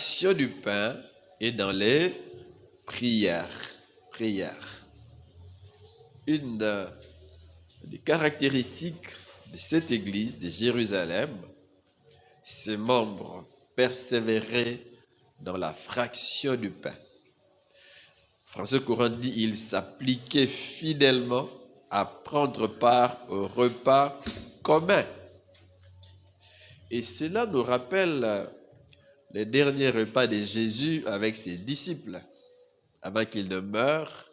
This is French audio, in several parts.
fraction du pain et dans les prières. Une des caractéristiques de cette église de Jérusalem, ses membres persévéraient dans la fraction du pain. François Courant dit il s'appliquait fidèlement à prendre part au repas commun. Et cela nous rappelle les derniers repas de Jésus avec ses disciples. Avant qu'il ne meure,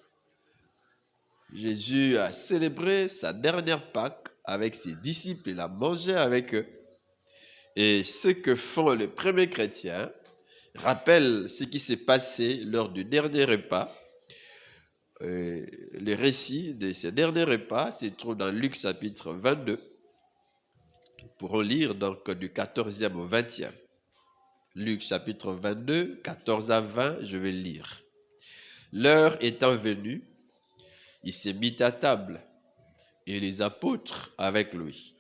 Jésus a célébré sa dernière Pâque avec ses disciples. Il a mangé avec eux. Et ce que font les premiers chrétiens rappelle ce qui s'est passé lors du dernier repas. Les récits de ces derniers repas se trouvent dans Luc chapitre 22. Nous pourrons lire donc du 14e au 20e. Luc chapitre 22, 14 à 20, je vais lire. L'heure étant venue, il s'est mis à table et les apôtres avec lui.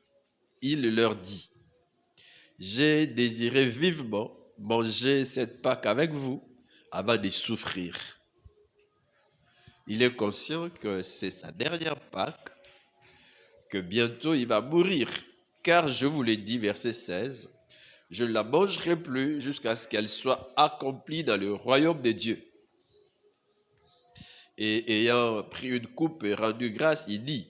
Il leur dit, « J'ai désiré vivement manger cette Pâque avec vous avant de souffrir. » Il est conscient que c'est sa dernière Pâque, que bientôt il va mourir. Car je vous l'ai dit, verset 16, « Je ne la mangerai plus jusqu'à ce qu'elle soit accomplie dans le royaume de Dieu. » Et ayant pris une coupe et rendu grâce, il dit,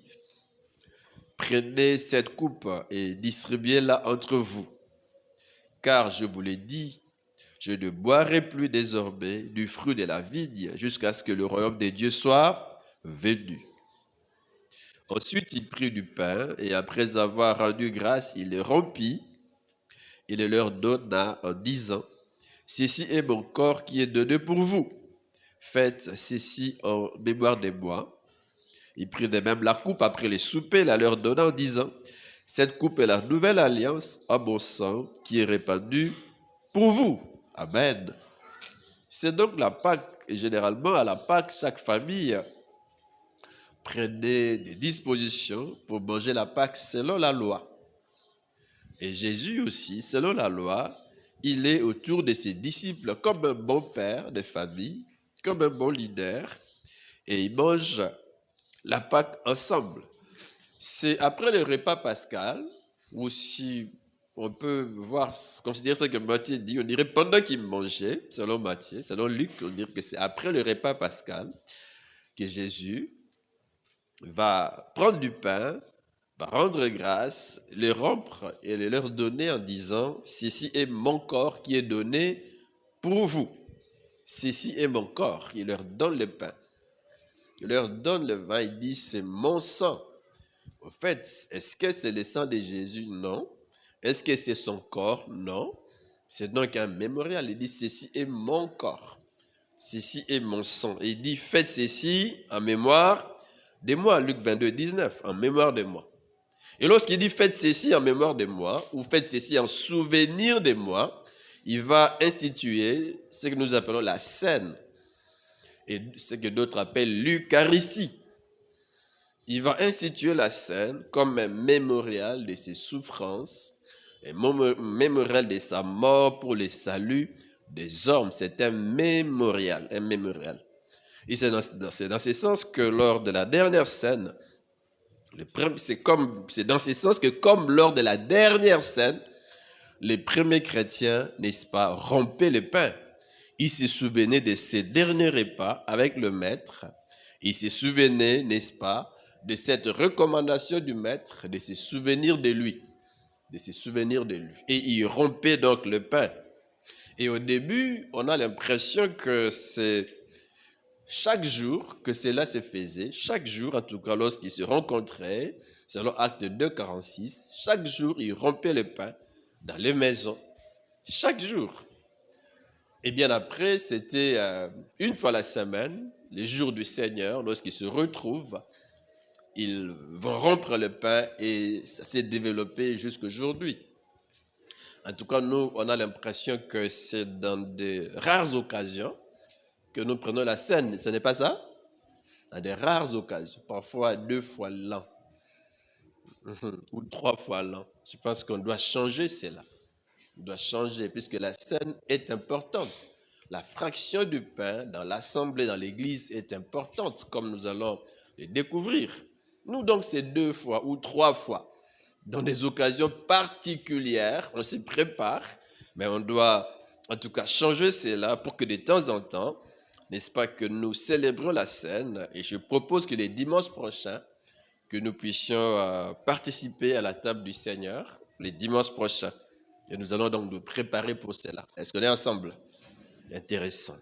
« Prenez cette coupe et distribuez-la entre vous. Car je vous l'ai dit, je ne boirai plus désormais du fruit de la vigne jusqu'à ce que le royaume de Dieu soit venu. » Ensuite, il prit du pain et après avoir rendu grâce, il le rompit et le leur donna en disant, « Ceci est mon corps qui est donné pour vous. Faites ceci en mémoire de moi. » Il prit de même la coupe après le souper, la leur donna en disant, « Cette coupe est la nouvelle alliance en mon sang qui est répandue pour vous. » Amen. C'est donc la Pâque, et généralement à la Pâque, chaque famille prenait des dispositions pour manger la Pâque selon la loi. Et Jésus aussi, selon la loi, il est autour de ses disciples comme un bon père de famille, comme un bon leader, et ils mangent la Pâque ensemble. C'est après le repas pascal, ou si on peut considérer ce que Matthieu dit, on dirait pendant qu'il mangeait, selon Matthieu, selon Luc, on dirait que c'est après le repas pascal que Jésus va prendre du pain, va rendre grâce, le rompre et le leur donner en disant, « Ceci est mon corps qui est donné pour vous. Ceci est mon corps. » Il leur donne le pain. Il leur donne le vin. Il dit, « C'est mon sang. » Au fait, est-ce que c'est le sang de Jésus? Non. Est-ce que c'est son corps? Non. C'est donc un mémorial. Il dit, « Ceci est mon corps. Ceci est mon sang. » Et il dit, « Faites ceci en mémoire de moi. » Luc 22, 19, en mémoire de moi. Et lorsqu'il dit, « Faites ceci en mémoire de moi » ou « Faites ceci en souvenir de moi », il va instituer ce que nous appelons la scène et ce que d'autres appellent l'Eucharistie. Il va instituer la scène comme un mémorial de ses souffrances, un mémorial de sa mort pour le salut des hommes. C'est un mémorial, Et c'est dans ce sens que lors de la dernière scène, c'est dans ce sens que comme lors de la dernière scène, les premiers chrétiens, n'est-ce pas, rompaient le pain. Ils se souvenaient de ces derniers repas avec le maître. Ils se souvenaient, n'est-ce pas, de cette recommandation du maître, de se souvenir de lui. Et ils rompaient donc le pain. Et au début, on a l'impression que c'est chaque jour que cela se faisait, chaque jour, en tout cas lorsqu'ils se rencontraient, selon Acte 2, 46, chaque jour, ils rompaient le pain dans les maisons, chaque jour. Et bien après, c'était une fois la semaine, les jours du Seigneur, lorsqu'ils se retrouvent, ils vont rompre le pain et ça s'est développé jusqu'aujourd'hui. En tout cas, nous, on a l'impression que c'est dans de rares occasions que nous prenons la scène. Ce n'est pas ça? Dans de rares occasions, parfois 2 fois l'an ou 3 fois l'an. Je pense qu'on doit changer cela. doit changer puisque la scène est importante. La fraction du pain dans l'assemblée, dans l'église est importante, comme nous allons le découvrir. Nous, donc, c'est 2 fois ou 3 fois. Dans des occasions particulières, on s'y prépare, mais on doit en tout cas changer cela pour que de temps en temps, n'est-ce pas, que nous célébrions la scène. Et je propose que les dimanches prochains, que nous puissions participer à la table du Seigneur, les dimanches prochains. Et nous allons donc nous préparer pour cela. Est-ce qu'on est ensemble? Intéressant.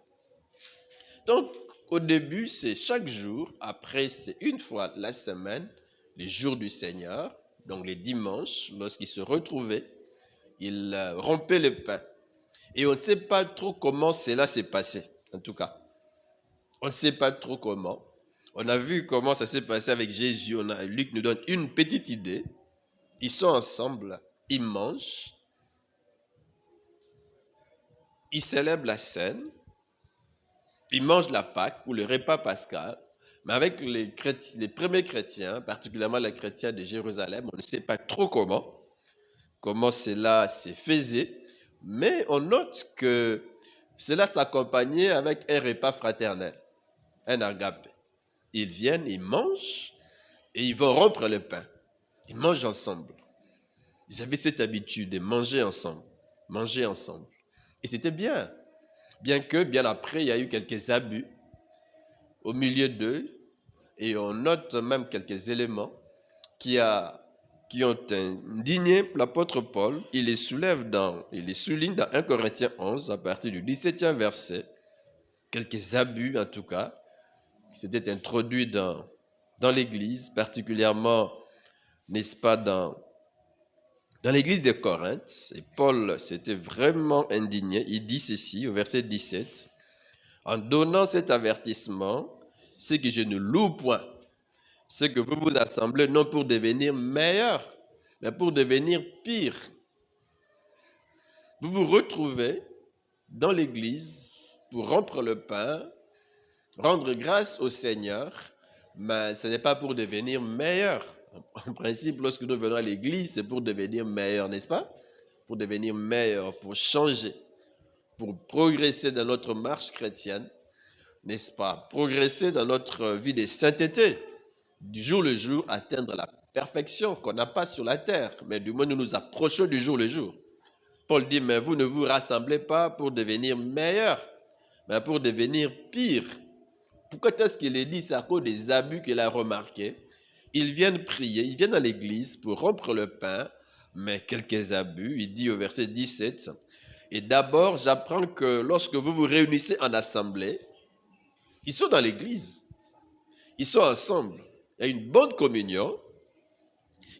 Donc, au début, c'est chaque jour. Après, c'est une fois la semaine, les jours du Seigneur. Donc, les dimanches, lorsqu'ils se retrouvaient, ils rompaient le pain. Et on ne sait pas trop comment cela s'est passé, en tout cas. On ne sait pas trop comment. On a vu comment ça s'est passé avec Jésus. Luc nous donne une petite idée. Ils sont ensemble, ils mangent, ils célèbrent la scène, ils mangent la Pâque ou le repas pascal. Mais avec les premiers chrétiens, particulièrement les chrétiens de Jérusalem, on ne sait pas trop comment cela s'est faisait. Mais on note que cela s'accompagnait avec un repas fraternel, un agape. Ils viennent, ils mangent et ils vont rompre le pain. Ils mangent ensemble. Ils avaient cette habitude de manger ensemble. Manger ensemble. Et c'était bien. Bien que, bien après, il y a eu quelques abus au milieu d'eux. Et on note même quelques éléments qui ont indigné l'apôtre Paul. Il les souligne dans 1 Corinthiens 11, à partir du 17e verset. Quelques abus, en tout cas, qui s'étaient introduits dans l'Église, particulièrement, n'est-ce pas, dans l'église de Corinthe. Et Paul s'était vraiment indigné. Il dit ceci au verset 17. En donnant cet avertissement, c'est que je ne loue point. C'est que vous vous assemblez non pour devenir meilleur, mais pour devenir pire. Vous vous retrouvez dans l'église pour rompre le pain, rendre grâce au Seigneur, mais ce n'est pas pour devenir meilleur. En principe, lorsque nous venons à l'église, c'est pour devenir meilleur, n'est-ce pas? Pour devenir meilleur, pour changer, pour progresser dans notre marche chrétienne, n'est-ce pas? Progresser dans notre vie de sainteté, du jour le jour, atteindre la perfection qu'on n'a pas sur la terre, mais du moins nous nous approchons du jour le jour. Paul dit, mais vous ne vous rassemblez pas pour devenir meilleur, mais pour devenir pire. Pourquoi est-ce qu'il est dit? C'est à cause des abus qu'il a remarqués. Ils viennent prier, ils viennent à l'église pour rompre le pain, mais quelques abus. Il dit au verset 17, « Et d'abord, j'apprends que lorsque vous vous réunissez en assemblée, ils sont dans l'église, ils sont ensemble, il y a une bonne communion.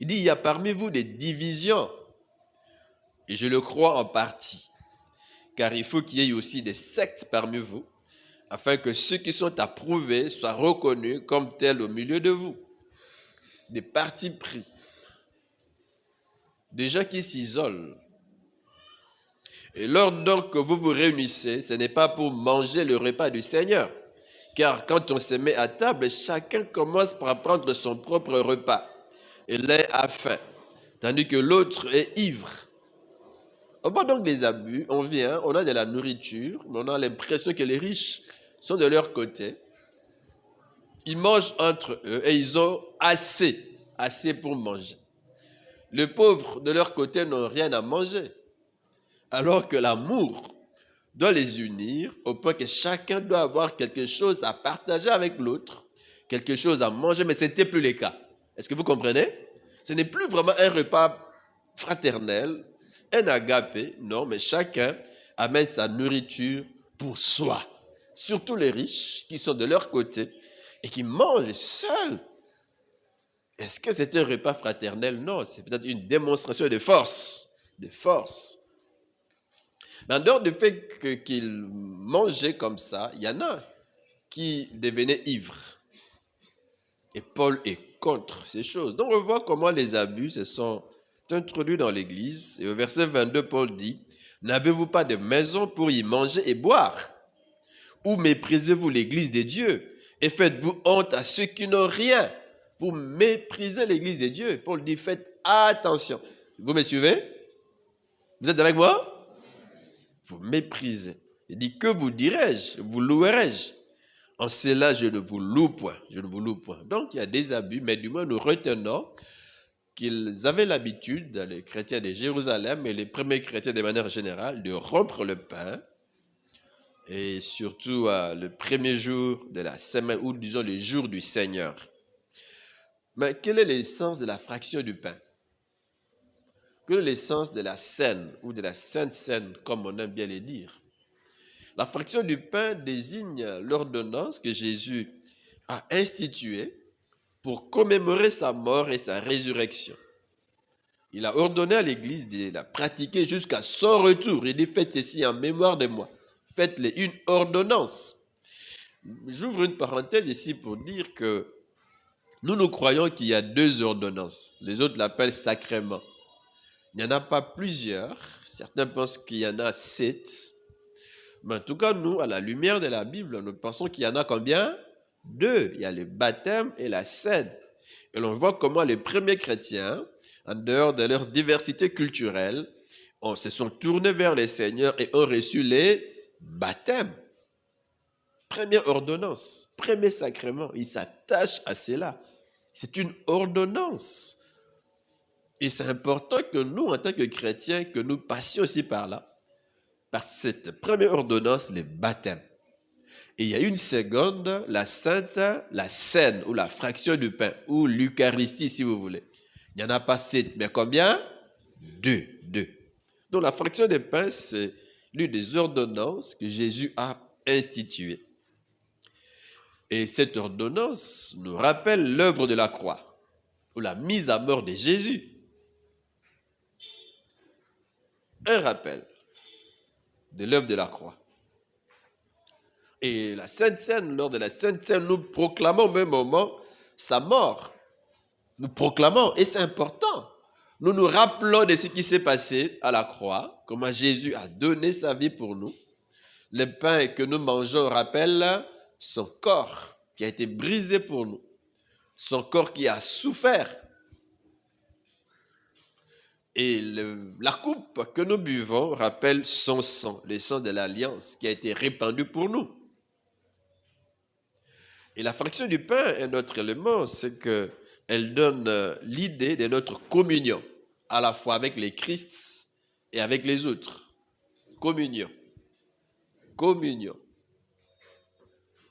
Il dit, il y a parmi vous des divisions, et je le crois en partie, car il faut qu'il y ait aussi des sectes parmi vous, afin que ceux qui sont approuvés soient reconnus comme tels au milieu de vous. Des partis pris, des gens qui s'isolent. Et lors donc que vous vous réunissez, ce n'est pas pour manger le repas du Seigneur, car quand on se met à table, chacun commence par prendre son propre repas, et l'un a faim, tandis que l'autre est ivre. On voit donc des abus, on vient, on a de la nourriture, mais on a l'impression que les riches sont de leur côté. Ils mangent entre eux et ils ont assez pour manger. Les pauvres, de leur côté, n'ont rien à manger. Alors que l'amour doit les unir au point que chacun doit avoir quelque chose à partager avec l'autre, quelque chose à manger, mais ce n'était plus le cas. Est-ce que vous comprenez? Ce n'est plus vraiment un repas fraternel, un agapé, non, mais chacun amène sa nourriture pour soi. Surtout les riches qui sont de leur côté et qui mangent seuls. Est-ce que c'est un repas fraternel? Non, c'est peut-être une démonstration de force. De force. Mais en dehors du fait qu'ils mangeaient comme ça, il y en a qui devenaient ivres. Et Paul est contre ces choses. Donc on voit comment les abus se sont introduits dans l'Église. Et au verset 22, Paul dit, « N'avez-vous pas de maison pour y manger et boire? Ou méprisez-vous l'Église des dieux et faites-vous honte à ceux qui n'ont rien? » Vous méprisez l'Église des dieux. Paul dit, faites attention. Vous me suivez? Vous êtes avec moi? Vous méprisez. Il dit, que vous dirai-je? Vous louerai-je? En cela, je ne vous loue point. Je ne vous loue point. Donc, il y a des abus, mais du moins, nous retenons qu'ils avaient l'habitude, les chrétiens de Jérusalem et les premiers chrétiens de manière générale, de rompre le pain, et surtout le premier jour de la semaine, ou disons le jour du Seigneur. Mais quel est l'essence de la fraction du pain? Quelle est l'essence de la scène, ou de la sainte scène, comme on aime bien le dire? La fraction du pain désigne l'ordonnance que Jésus a instituée pour commémorer sa mort et sa résurrection. Il a ordonné à l'Église de la pratiquer jusqu'à son retour. Il dit, faites ceci en mémoire de moi. Faites-les une ordonnance. J'ouvre une parenthèse ici pour dire que nous croyons qu'il y a 2 ordonnances. Les autres l'appellent sacrement. Il n'y en a pas plusieurs. Certains pensent qu'il y en a 7. Mais en tout cas, nous, à la lumière de la Bible, nous pensons qu'il y en a combien? 2. Il y a le baptême et la scène. Et l'on voit comment les premiers chrétiens, en dehors de leur diversité culturelle, se sont tournés vers le Seigneur et ont reçu les baptêmes. Première ordonnance, premier sacrement. Ils s'attachent à cela. C'est une ordonnance. Et c'est important que nous, en tant que chrétiens, que nous passions aussi par là. Par cette première ordonnance, le baptême. Et il y a une seconde, la sainte, la scène, ou la fraction du pain, ou l'Eucharistie, si vous voulez. Il n'y en a pas 7, mais combien? 2. Donc la fraction du pain, c'est l'une des ordonnances que Jésus a instituées. Et cette ordonnance nous rappelle l'œuvre de la croix, ou la mise à mort de Jésus. Un rappel de l'œuvre de la croix. Et la Sainte Seine, lors de la Sainte Seine, nous proclamons au même moment sa mort. Nous proclamons, et c'est important. Nous nous rappelons de ce qui s'est passé à la croix, comment Jésus a donné sa vie pour nous. Le pain que nous mangeons rappelle son corps qui a été brisé pour nous. Son corps qui a souffert. Et la coupe que nous buvons rappelle son sang, le sang de l'alliance qui a été répandu pour nous. Et la fraction du pain, un autre élément, c'est qu'elle donne l'idée de notre communion, à la fois avec les Christ et avec les autres. Communion.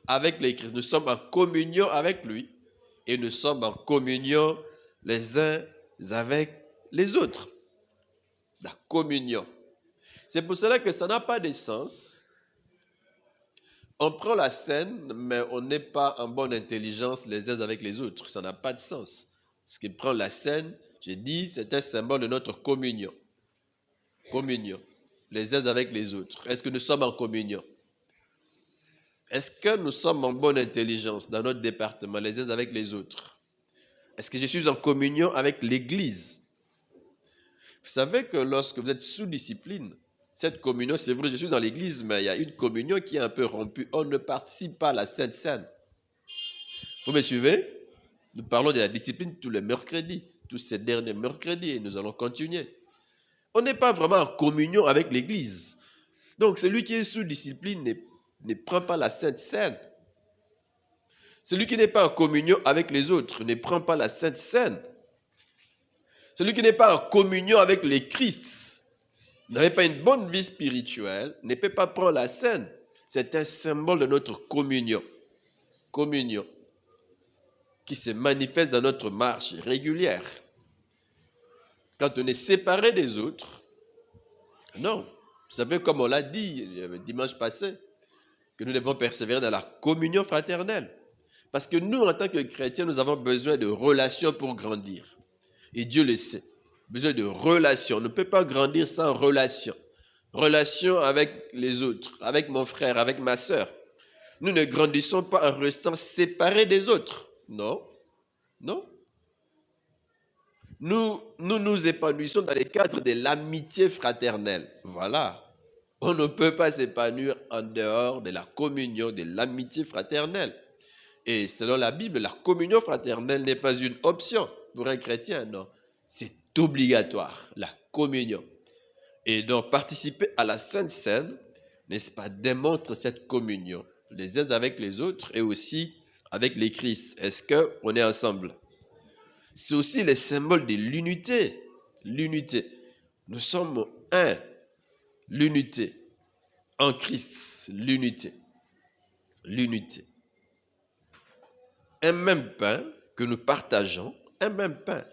Avec les Christ. Nous sommes en communion avec lui et nous sommes en communion les uns avec les autres. La communion. C'est pour cela que ça n'a pas de sens. On prend la scène, mais on n'est pas en bonne intelligence les uns avec les autres. Ça n'a pas de sens. Ce qui prend la scène, j'ai dit, c'est un symbole de notre communion. Communion. Les uns avec les autres. Est-ce que nous sommes en communion? Est-ce que nous sommes en bonne intelligence dans notre département, les uns avec les autres? Est-ce que je suis en communion avec l'Église? Vous savez que lorsque vous êtes sous discipline, cette communion, c'est vrai, je suis dans l'église, mais il y a une communion qui est un peu rompue. On ne participe pas à la Sainte Seine. Vous me suivez? Nous parlons de la discipline tous les mercredis, tous ces derniers mercredis, et nous allons continuer. On n'est pas vraiment en communion avec l'église. Donc, celui qui est sous discipline ne prend pas la Sainte Seine. Celui qui n'est pas en communion avec les autres ne prend pas la Sainte Seine. Celui qui n'est pas en communion avec les Christ, n'avait pas une bonne vie spirituelle, ne peut pas prendre la scène. C'est un symbole de notre communion. Communion. Qui se manifeste dans notre marche régulière. Quand on est séparé des autres, non. Vous savez, comme on l'a dit le dimanche passé, que nous devons persévérer dans la communion fraternelle. Parce que nous, en tant que chrétiens, nous avons besoin de relations pour grandir. Et Dieu le sait. Besoin de relations. On ne peut pas grandir sans relation. Relation avec les autres, avec mon frère, avec ma sœur. Nous ne grandissons pas en restant séparés des autres. Non. Non. Nous nous épanouissons dans le cadre de l'amitié fraternelle. Voilà. On ne peut pas s'épanouir en dehors de la communion, de l'amitié fraternelle. Et selon la Bible, la communion fraternelle n'est pas une option pour un chrétien, non. C'est obligatoire, la communion. Et donc, participer à la Sainte Seine, n'est-ce pas, démontre cette communion, les uns avec les autres et aussi avec les Christ. Est-ce qu'on est ensemble? C'est aussi le symbole de l'unité. L'unité. Nous sommes un. L'unité. En Christ, l'unité. L'unité. Un même pain que nous partageons, un même pain.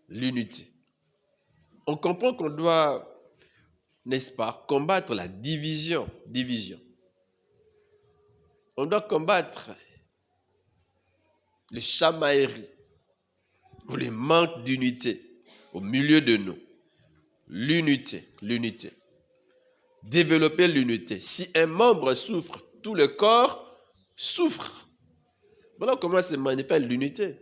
L'unité. On comprend qu'on doit, n'est-ce pas, combattre la division. Division. On doit combattre les chamailleries ou les manques d'unité au milieu de nous. L'unité, l'unité. Développer l'unité. Si un membre souffre, tout le corps souffre. Voilà comment se manifeste l'unité.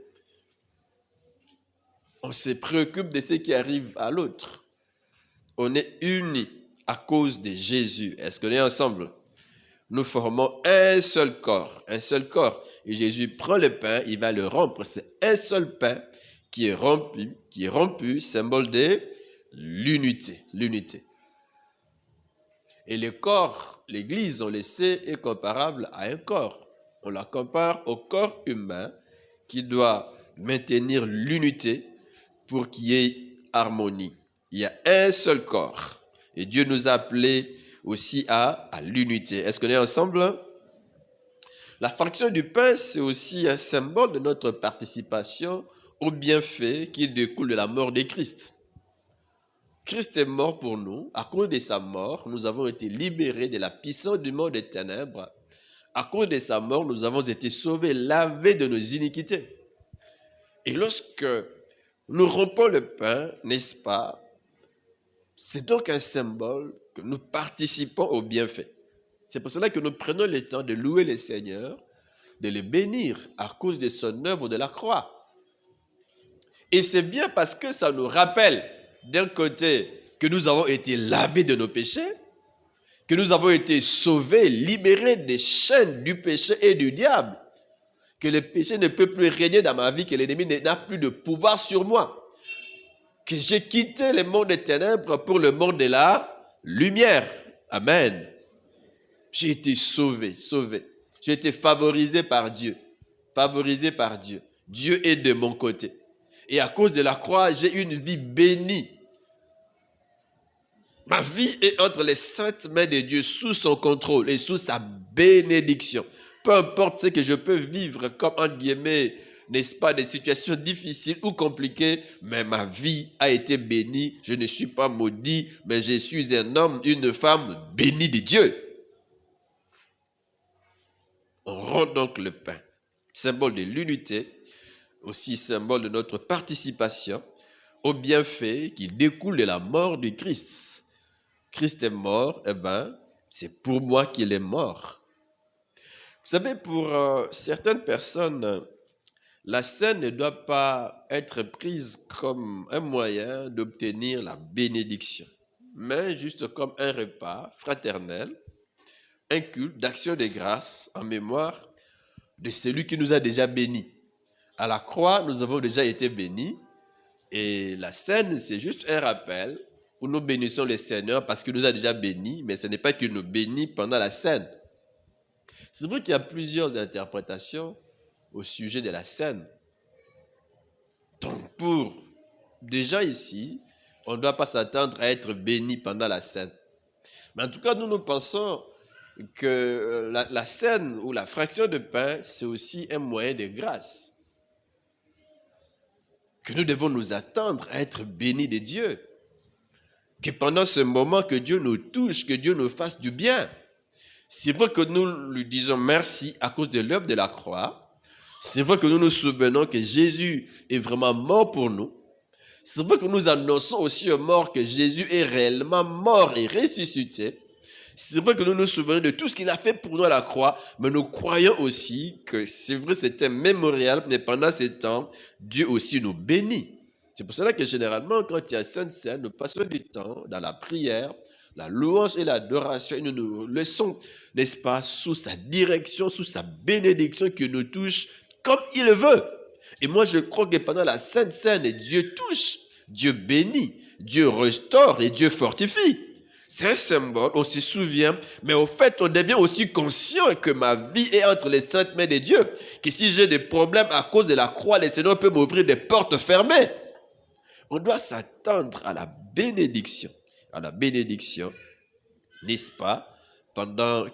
On se préoccupe de ce qui arrive à l'autre. On est unis à cause de Jésus. Est-ce qu'on est ensemble? Nous formons un seul corps, un seul corps. Et Jésus prend le pain, il va le rompre. C'est un seul pain qui est rompu, symbole de l'unité, l'unité. Et le corps, l'Église, on le sait, est comparable à un corps. On la compare au corps humain qui doit maintenir l'unité pour qu'il y ait harmonie. Il y a un seul corps. Et Dieu nous a appelés aussi à l'unité. Est-ce qu'on est ensemble? La fraction du pain, c'est aussi un symbole de notre participation au bienfait qui découle de la mort de Christ. Christ est mort pour nous. À cause de sa mort, nous avons été libérés de la puissance du monde des ténèbres. À cause de sa mort, nous avons été sauvés, lavés de nos iniquités. Et lorsque nous rompons le pain, n'est-ce pas? C'est donc un symbole que nous participons au bienfait. C'est pour cela que nous prenons le temps de louer le Seigneur, de le bénir à cause de son œuvre de la croix. Et c'est bien parce que ça nous rappelle, d'un côté, que nous avons été lavés de nos péchés, que nous avons été sauvés, libérés des chaînes du péché et du diable, que le péché ne peut plus régner dans ma vie, que l'ennemi n'a plus de pouvoir sur moi, que j'ai quitté le monde des ténèbres pour le monde de la lumière. Amen. J'ai été sauvé, sauvé. J'ai été favorisé par Dieu, favorisé par Dieu. Dieu est de mon côté. Et à cause de la croix, j'ai une vie bénie. Ma vie est entre les saintes mains de Dieu, sous son contrôle et sous sa bénédiction. Peu importe ce que je peux vivre comme, entre guillemets, n'est-ce pas, des situations difficiles ou compliquées, mais ma vie a été bénie. Je ne suis pas maudit, mais je suis un homme, une femme bénie de Dieu. On rend donc le pain, symbole de l'unité, aussi symbole de notre participation au bienfait qui découle de la mort du Christ. Christ est mort, eh bien, c'est pour moi qu'il est mort. Vous savez, pour certaines personnes, la scène ne doit pas être prise comme un moyen d'obtenir la bénédiction, mais juste comme un repas fraternel, un culte d'action de grâce en mémoire de celui qui nous a déjà bénis. À la croix, nous avons déjà été bénis et la scène, c'est juste un rappel où nous bénissons le Seigneur parce qu'il nous a déjà bénis, mais ce n'est pas qu'il nous bénit pendant la scène. C'est vrai qu'il y a plusieurs interprétations au sujet de la scène. Donc pour des gens ici, on ne doit pas s'attendre à être béni pendant la scène. Mais en tout cas, nous pensons que la scène ou la fraction de pain, c'est aussi un moyen de grâce. Que nous devons nous attendre à être bénis de Dieu. Que pendant ce moment, que Dieu nous touche, que Dieu nous fasse du bien. C'est vrai que nous lui disons merci à cause de l'œuvre de la croix. C'est vrai que nous nous souvenons que Jésus est vraiment mort pour nous. C'est vrai que nous annonçons aussi aux morts que Jésus est réellement mort et ressuscité. C'est vrai que nous nous souvenons de tout ce qu'il a fait pour nous à la croix, mais nous croyons aussi que c'est vrai, c'est un mémorial, mais pendant ce temps, Dieu aussi nous bénit. C'est pour cela que généralement, quand il y a Sainte Seine, nous passons du temps dans la prière, la louange et l'adoration, et nous nous laissons, n'est-ce pas, sous sa direction, sous sa bénédiction qui nous touche comme il veut. Et moi, je crois que pendant la Sainte Seine, Dieu touche, Dieu bénit, Dieu restaure et Dieu fortifie. C'est un symbole, on se souvient, mais au fait, on devient aussi conscient que ma vie est entre les saintes mains de Dieu. Que si j'ai des problèmes à cause de la croix, le Seigneur peut m'ouvrir des portes fermées. On doit s'attendre à la bénédiction. À la bénédiction, n'est-ce pas, pendant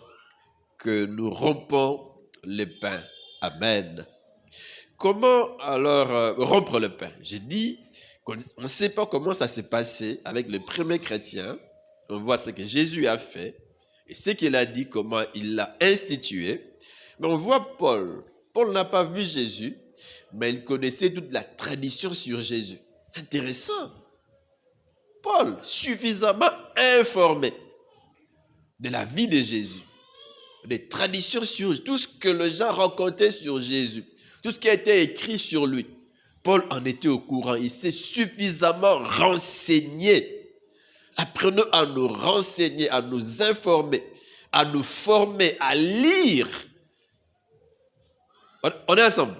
que nous rompons le pain. Amen. Comment alors rompre le pain? J'ai dit qu'on ne sait pas comment ça s'est passé avec les premiers chrétiens. On voit ce que Jésus a fait et ce qu'il a dit, comment il l'a institué. Mais on voit Paul. Paul n'a pas vu Jésus, mais il connaissait toute la tradition sur Jésus. Intéressant. Paul, suffisamment informé de la vie de Jésus, des traditions sur tout ce que les gens racontaient sur Jésus, tout ce qui a été écrit sur lui. Paul en était au courant. Il s'est suffisamment renseigné. Apprenons à nous renseigner, à nous informer, à nous former, à lire. On est ensemble.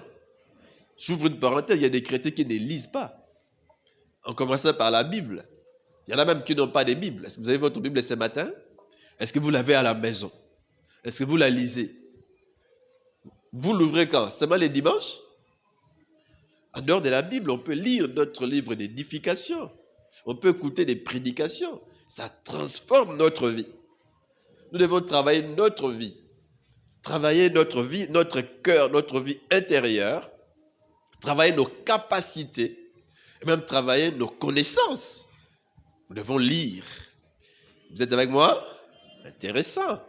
J'ouvre une parenthèse, il y a des chrétiens qui ne lisent pas. En commençant par la Bible. Il y en a même qui n'ont pas de Bible. Est-ce que vous avez votre Bible ce matin? Est-ce que vous l'avez à la maison? Est-ce que vous la lisez? Vous l'ouvrez quand? Seulement les dimanches? En dehors de la Bible, on peut lire d'autres livres d'édification. On peut écouter des prédications. Ça transforme notre vie. Nous devons travailler notre vie. Travailler notre vie, notre cœur, notre vie intérieure. Travailler nos capacités. Et même travailler nos connaissances. Nous devons lire. Vous êtes avec moi? Intéressant.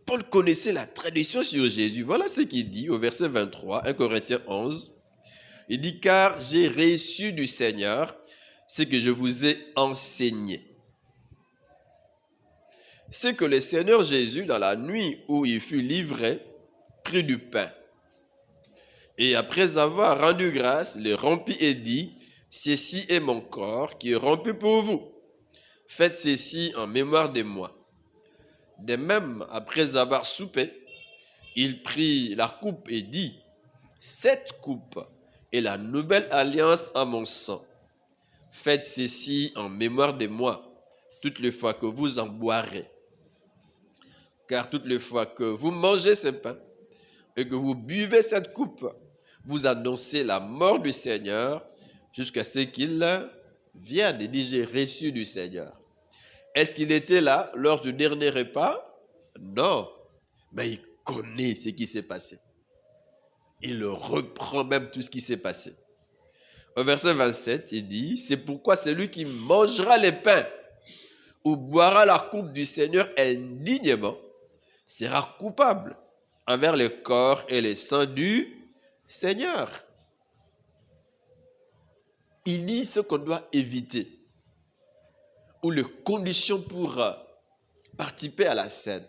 Paul connaissait la tradition sur Jésus. Voilà ce qu'il dit au verset 23, 1 Corinthiens 11. Il dit, car j'ai reçu du Seigneur ce que je vous ai enseigné. C'est que le Seigneur Jésus, dans la nuit où il fut livré, prit du pain. Et après avoir rendu grâce, le rompit et dit, ceci est mon corps qui est rompu pour vous. Faites ceci en mémoire de moi. De même, après avoir soupé, il prit la coupe et dit, cette coupe est la nouvelle alliance en mon sang. Faites ceci en mémoire de moi, toutes les fois que vous en boirez. Car toutes les fois que vous mangez ce pain et que vous buvez cette coupe, vous annoncez la mort du Seigneur jusqu'à ce qu'il vienne. Et dit, j'ai reçu du Seigneur. Est-ce qu'il était là lors du dernier repas? Non, mais il connaît ce qui s'est passé. Il reprend même tout ce qui s'est passé. Au verset 27, il dit, c'est pourquoi celui qui mangera le pain ou boira la coupe du Seigneur indignement sera coupable envers le corps et le sang du Seigneur. Il dit ce qu'on doit éviter ou les conditions pour participer à la scène.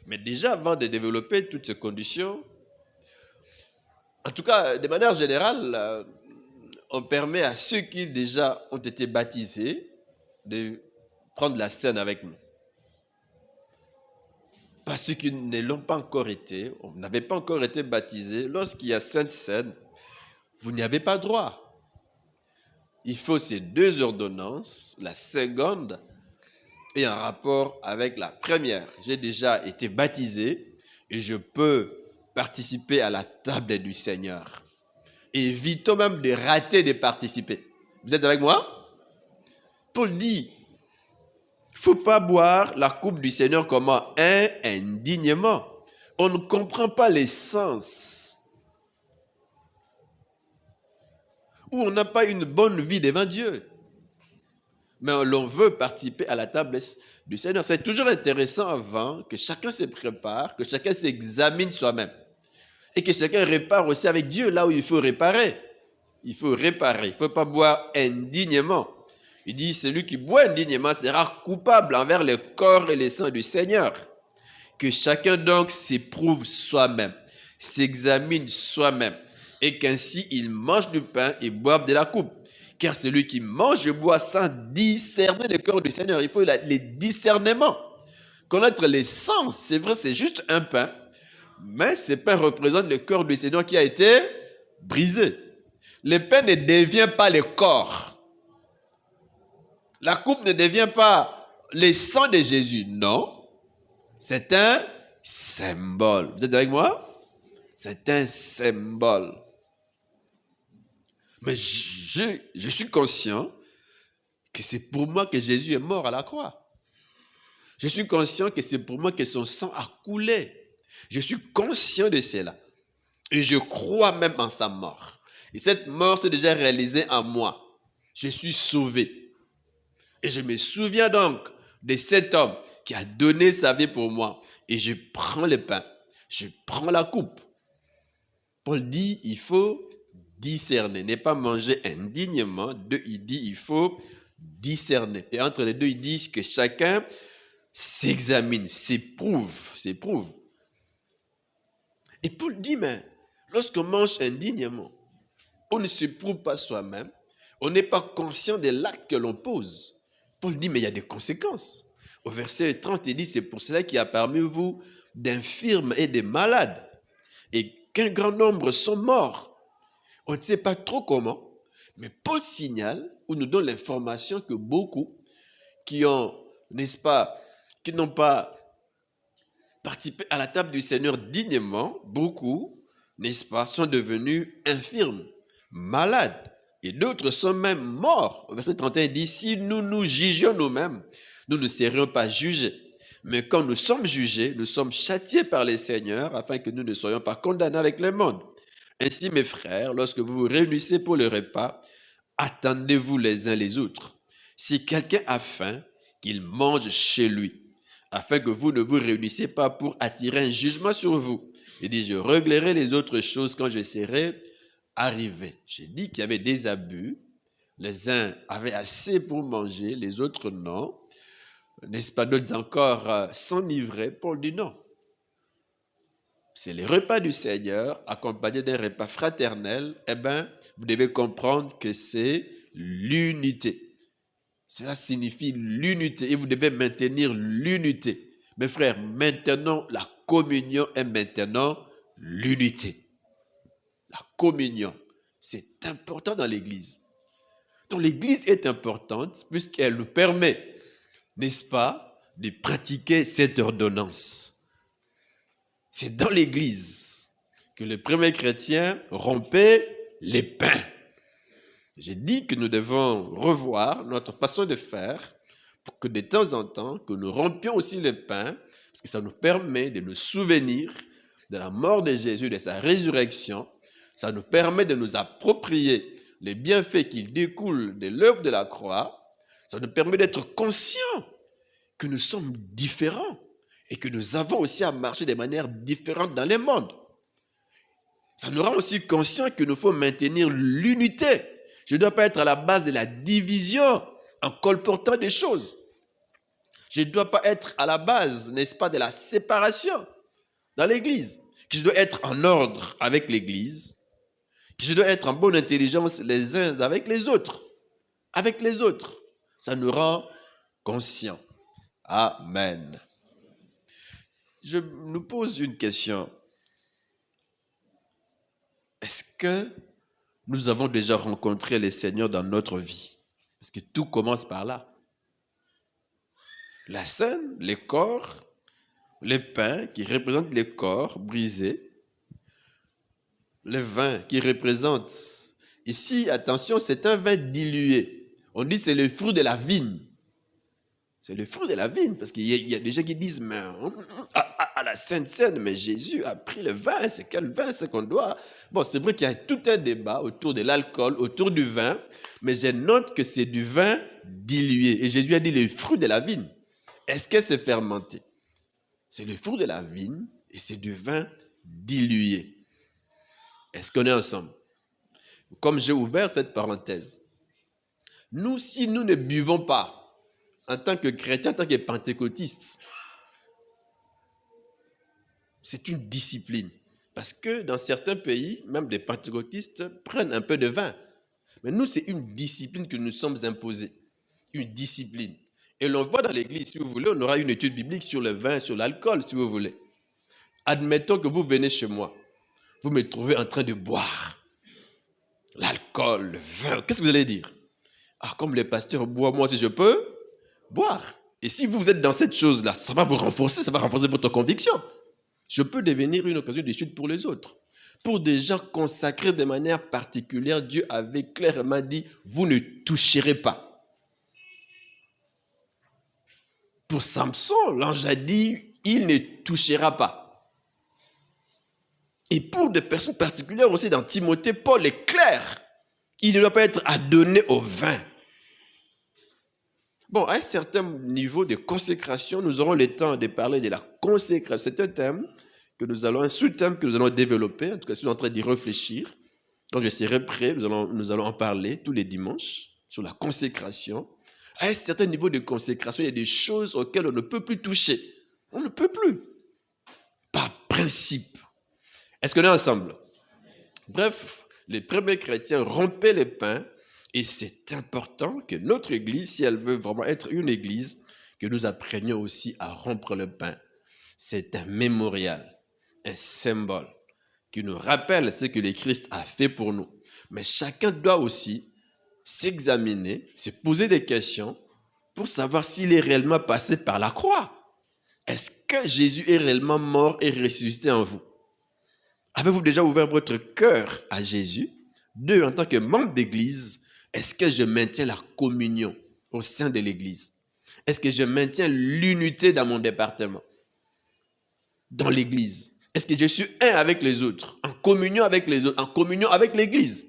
Mais déjà, avant de développer toutes ces conditions, en tout cas, de manière générale, on permet à ceux qui déjà ont été baptisés de prendre la scène avec nous. Pas ceux qui ne l'ont pas encore été, on n'avait pas encore été baptisés, lorsqu'il y a Sainte Seine, vous n'y avez pas droit. Il faut ces deux ordonnances, la seconde et un rapport avec la première. J'ai déjà été baptisé et je peux participer à la table du Seigneur. Évitons même de rater de participer. Vous êtes avec moi? Paul dit, il ne faut pas boire la coupe du Seigneur comment? Indignement. On ne comprend pas l'essence. Ou on n'a pas une bonne vie devant Dieu. Mais l'on veut participer à la table du Seigneur. C'est toujours intéressant avant que chacun se prépare, que chacun s'examine soi-même. Et que chacun répare aussi avec Dieu là où il faut réparer. Il faut réparer. Il ne faut pas boire indignement. Il dit, celui qui boit indignement sera coupable envers le corps et le sang du Seigneur. Que chacun donc s'éprouve soi-même, s'examine soi-même. Et qu'ainsi il mange du pain et boive de la coupe. Car celui qui mange et boit sans discerner le corps du Seigneur, il faut les discernements. Connaître l'essence, c'est vrai, c'est juste un pain. Mais ce pain représente le corps du Seigneur qui a été brisé. Le pain ne devient pas le corps. La coupe ne devient pas le sang de Jésus. Non, c'est un symbole. Vous êtes avec moi? C'est un symbole. Mais je suis conscient que c'est pour moi que Jésus est mort à la croix. Je suis conscient que c'est pour moi que son sang a coulé. Je suis conscient de cela. Et je crois même en sa mort. Et cette mort s'est déjà réalisée en moi. Je suis sauvé. Et je me souviens donc de cet homme qui a donné sa vie pour moi. Et je prends le pain. Je prends la coupe. Paul dit, il faut discerner. Ne pas manger indignement. Deux, il dit, il faut discerner. Et entre les deux, il dit que chacun s'examine, s'éprouve. Et Paul dit, mais lorsqu'on mange indignement, on ne s'éprouve pas soi-même, on n'est pas conscient de l'acte que l'on pose. Paul dit, mais il y a des conséquences. Au verset 30, il dit, c'est pour cela qu'il y a parmi vous d'infirmes et des malades, et qu'un grand nombre sont morts. On ne sait pas trop comment, mais Paul signale, ou nous donne l'information que beaucoup qui ont, n'est-ce pas, qui n'ont pas participé à la table du Seigneur dignement, beaucoup, n'est-ce pas, sont devenus infirmes, malades, et d'autres sont même morts. Au verset 31, il dit, si nous nous jugions nous-mêmes, nous ne serions pas jugés. Mais quand nous sommes jugés, nous sommes châtiés par le Seigneur, afin que nous ne soyons pas condamnés avec le monde. Ainsi, mes frères, lorsque vous vous réunissez pour le repas, attendez-vous les uns les autres. Si quelqu'un a faim, qu'il mange chez lui, afin que vous ne vous réunissiez pas pour attirer un jugement sur vous. Il dit, je réglerai les autres choses quand je serai arrivé. J'ai dit qu'il y avait des abus. Les uns avaient assez pour manger, les autres non. N'est-ce pas, d'autres encore s'enivraient. Paul dit non. C'est le repas du Seigneur, accompagné d'un repas fraternel. Eh bien, vous devez comprendre que c'est l'unité. Cela signifie l'unité et vous devez maintenir l'unité. Mes frères, maintenant la communion est maintenant l'unité. La communion, c'est important dans l'Église. Donc l'Église est importante puisqu'elle nous permet, n'est-ce pas, de pratiquer cette ordonnance. C'est dans l'Église que les premiers chrétiens rompaient les pains. J'ai dit que nous devons revoir notre façon de faire pour que de temps en temps, que nous rompions aussi le pain, parce que ça nous permet de nous souvenir de la mort de Jésus, de sa résurrection. Ça nous permet de nous approprier les bienfaits qui découlent de l'œuvre de la croix. Ça nous permet d'être conscients que nous sommes différents et que nous avons aussi à marcher de manière différente dans le monde. Ça nous rend aussi conscients qu'il nous faut maintenir l'unité. Je ne dois pas être à la base de la division en colportant des choses. Je ne dois pas être à la base, n'est-ce pas, de la séparation dans l'Église. Que je dois être en ordre avec l'Église. Que je dois être en bonne intelligence les uns avec les autres. Avec les autres. Ça nous rend conscients. Amen. Je nous pose une question. Est-ce que nous avons déjà rencontré le Seigneur dans notre vie? Parce que tout commence par là. La scène, les corps, les pains qui représentent les corps brisés, le vin qui représente... Ici, attention, c'est un vin dilué. On dit que c'est le fruit de la vigne. C'est le fruit de la vigne, parce qu'il y a des gens qui disent, mais à la Sainte Seine, mais Jésus a pris le vin, c'est quel vin, c'est qu'on doit... Bon, c'est vrai qu'il y a tout un débat autour de l'alcool, autour du vin, mais je note que c'est du vin dilué. Et Jésus a dit le fruit de la vigne. Est-ce que c'est fermenté? C'est le fruit de la vigne et c'est du vin dilué. Est-ce qu'on est ensemble? Comme j'ai ouvert cette parenthèse, nous, si nous ne buvons pas, en tant que chrétiens, en tant que pentecôtistes, c'est une discipline. Parce que dans certains pays, même des pentecôtistes prennent un peu de vin. Mais nous, c'est une discipline que nous sommes imposés. Une discipline. Et l'on voit dans l'église, si vous voulez, on aura une étude biblique sur le vin, sur l'alcool, si vous voulez. Admettons que vous venez chez moi. Vous me trouvez en train de boire l'alcool, le vin. Qu'est-ce que vous allez dire? Ah, comme les pasteurs boivent, moi aussi je peux boire. Et si vous êtes dans cette chose-là, ça va vous renforcer, ça va renforcer votre conviction. Je peux devenir une occasion de chute pour les autres. Pour des gens consacrés de manière particulière, Dieu avait clairement dit, vous ne toucherez pas. Pour Samson, l'ange a dit, il ne touchera pas. Et pour des personnes particulières aussi dans Timothée, Paul est clair. Il ne doit pas être adonné au vin. Bon, à un certain niveau de consécration, nous aurons le temps de parler de la consécration. C'est un thème que nous allons, un sous-thème que nous allons développer. En tout cas, je suis en train d'y réfléchir. Quand je serai prêt, nous allons en parler tous les dimanches sur la consécration. À un certain niveau de consécration, il y a des choses auxquelles on ne peut plus toucher. On ne peut plus. Par principe. Est-ce qu'on est ensemble? Bref, les premiers chrétiens rompaient les pains et c'est important que notre église, si elle veut vraiment être une église, que nous apprenions aussi à rompre le pain. C'est un mémorial, un symbole qui nous rappelle ce que le Christ a fait pour nous. Mais chacun doit aussi s'examiner, se poser des questions pour savoir s'il est réellement passé par la croix. Est-ce que Jésus est réellement mort et ressuscité en vous? Avez-vous déjà ouvert votre cœur à Jésus? 2, en tant que membre d'église, est-ce que je maintiens la communion au sein de l'église? Est-ce que je maintiens l'unité dans mon département? Dans l'église? Est-ce que je suis un avec les autres? En communion avec les autres? En communion avec l'église?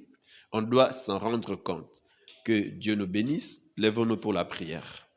On doit s'en rendre compte. Que Dieu nous bénisse. Lèvons-nous pour la prière.